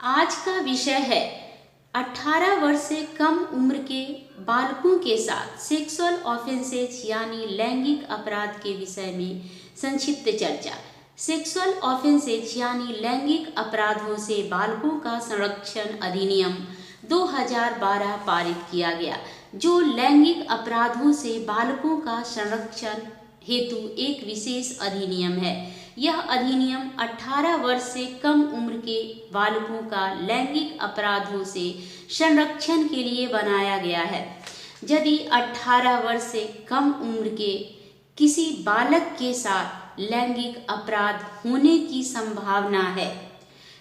आज का विषय है 18 वर्ष से कम उम्र के बालकों के साथ सेक्सुअल ऑफेंसेज यानी लैंगिक अपराध के विषय में संक्षिप्त चर्चा। सेक्सुअल ऑफेंसेज यानी लैंगिक अपराधों से बालकों का संरक्षण अधिनियम 2012 पारित किया गया, जो लैंगिक अपराधों से बालकों का संरक्षण हेतु एक विशेष अधिनियम है। यह अधिनियम 18 वर्ष से कम उम्र के बालकों का लैंगिक अपराधों से संरक्षण के लिए बनाया गया है। यदि 18 वर्ष से कम उम्र के किसी बालक के साथ लैंगिक अपराध होने की संभावना है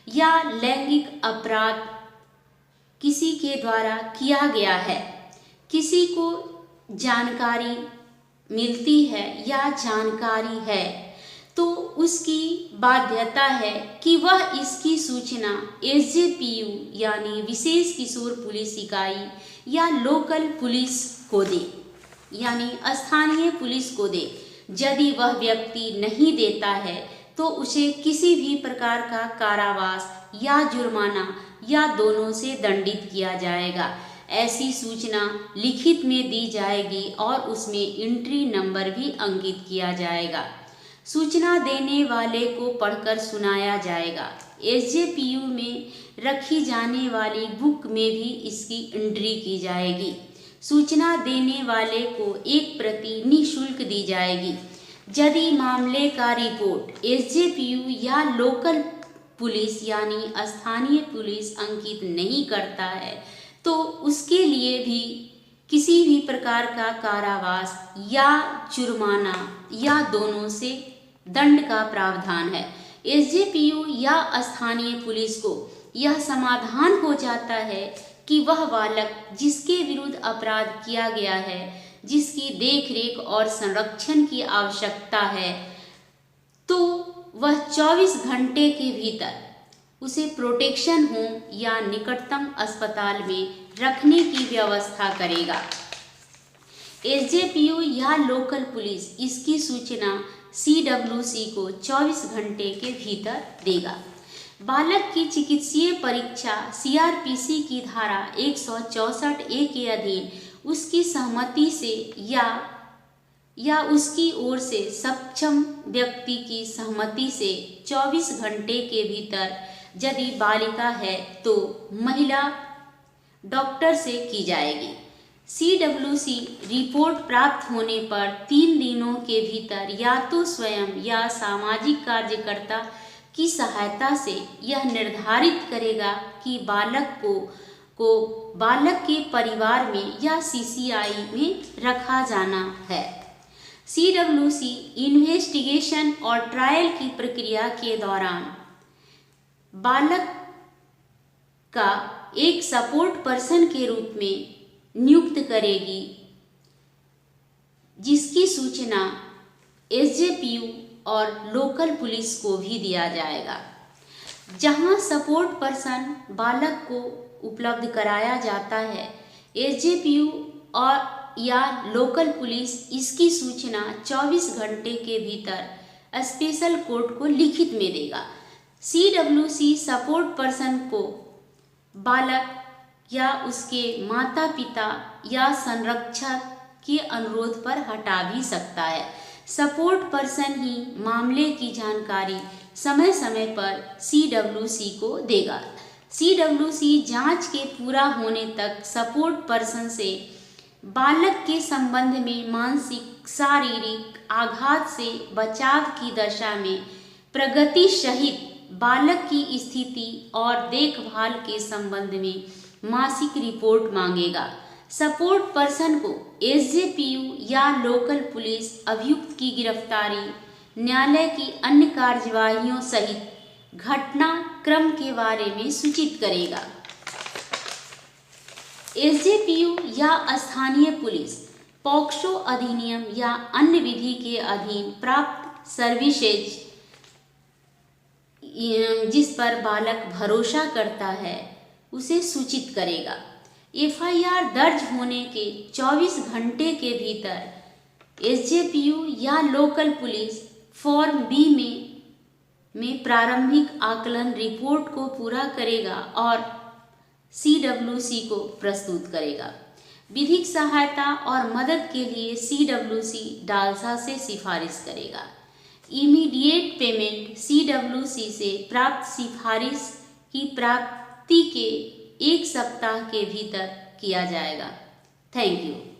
या लैंगिक अपराध किसी के द्वारा किया गया है, किसी को जानकारी मिलती है या जानकारी है, तो उसकी बाध्यता है कि वह इसकी सूचना एसजेपीयू यानी विशेष किशोर पुलिस इकाई या लोकल पुलिस को दे, यानी स्थानीय पुलिस को दे। यदि वह व्यक्ति नहीं देता है तो उसे किसी भी प्रकार का कारावास या जुर्माना या दोनों से दंडित किया जाएगा। ऐसी सूचना लिखित में दी जाएगी और उसमें एंट्री नंबर भी अंकित किया जाएगा। सूचना देने वाले को पढ़कर सुनाया जाएगा। एसजेपीयू में रखी जाने वाली बुक में भी इसकी एंट्री की जाएगी। सूचना देने वाले को एक प्रति निःशुल्क दी जाएगी। यदि मामले का रिपोर्ट एसजेपीयू या लोकल पुलिस यानी स्थानीय पुलिस अंकित नहीं करता है तो उसके लिए भी किसी भी प्रकार का कारावास या जुर्माना या दोनों से दंड का प्रावधान है। एसजेपीयू या स्थानीय पुलिस को यह समाधान हो जाता है कि वह बालक जिसके विरुद्ध अपराध किया गया है, जिसकी देखरेख और संरक्षण की आवश्यकता है, तो वह 24 घंटे के भीतर उसे प्रोटेक्शन होम या निकटतम अस्पताल में रखने की व्यवस्था करेगा। एसजेपीयू या लोकल पुलिस इसकी सूचना सीडब्ल्यूसी को 24 घंटे के भीतर देगा। बालक की चिकित्सीय परीक्षा सीआरपीसी की धारा 164A के अधीन उसकी सहमति से या उसकी ओर से सक्षम व्यक्ति की सहमति से 24 घंटे के भीतर, यदि बालिका है तो महिला डॉक्टर से की जाएगी। सीडब्ल्यूसी रिपोर्ट प्राप्त होने पर 3 दिनों के भीतर या तो स्वयं या सामाजिक कार्यकर्ता की सहायता से यह निर्धारित करेगा कि बालक को बालक के परिवार में या सीसीआई में रखा जाना है। सीडब्ल्यूसी इन्वेस्टिगेशन और ट्रायल की प्रक्रिया के दौरान बालक का एक सपोर्ट पर्सन के रूप में नियुक्त करेगी, जिसकी सूचना एसजेपीयू और लोकल पुलिस को भी दिया जाएगा। जहां सपोर्ट पर्सन बालक को उपलब्ध कराया जाता है, एसजेपीयू और या लोकल पुलिस इसकी सूचना 24 घंटे के भीतर स्पेशल कोर्ट को लिखित में देगा। सीडब्ल्यूसी सपोर्ट पर्सन को बालक या उसके माता पिता या संरक्षक के अनुरोध पर हटा भी सकता है। सपोर्ट पर्सन ही मामले की जानकारी समय समय पर सीडब्ल्यूसी को देगा। सीडब्ल्यूसी जांच के पूरा होने तक सपोर्ट पर्सन से बालक के संबंध में मानसिक शारीरिक आघात से बचाव की दशा में प्रगति सहित बालक की स्थिति और देखभाल के संबंध में मासिक रिपोर्ट मांगेगा। सपोर्ट पर्सन को एसजेपीयू या लोकल पुलिस अभियुक्त की गिरफ्तारी, न्यायालय की अन्य कार्यवाहियों सहित घटनाक्रम के बारे में सूचित करेगा। एसजेपीयू या स्थानीय पुलिस पॉक्सो अधिनियम या अन्य विधि के अधीन प्राप्त सर्विसेज जिस पर बालक भरोसा करता है उसे सूचित करेगा। एफआईआर दर्ज होने के 24 घंटे के भीतर एसजेपीयू या लोकल पुलिस फॉर्म बी में में प्रारंभिक आकलन रिपोर्ट को पूरा करेगा और CWC को प्रस्तुत करेगा। विधिक सहायता और मदद के लिए CWC डालसा से सिफारिश करेगा। इमीडिएट पेमेंट CWC से प्राप्त सिफारिश की प्राप्ति के 1 सप्ताह के भीतर किया जाएगा। Thank you.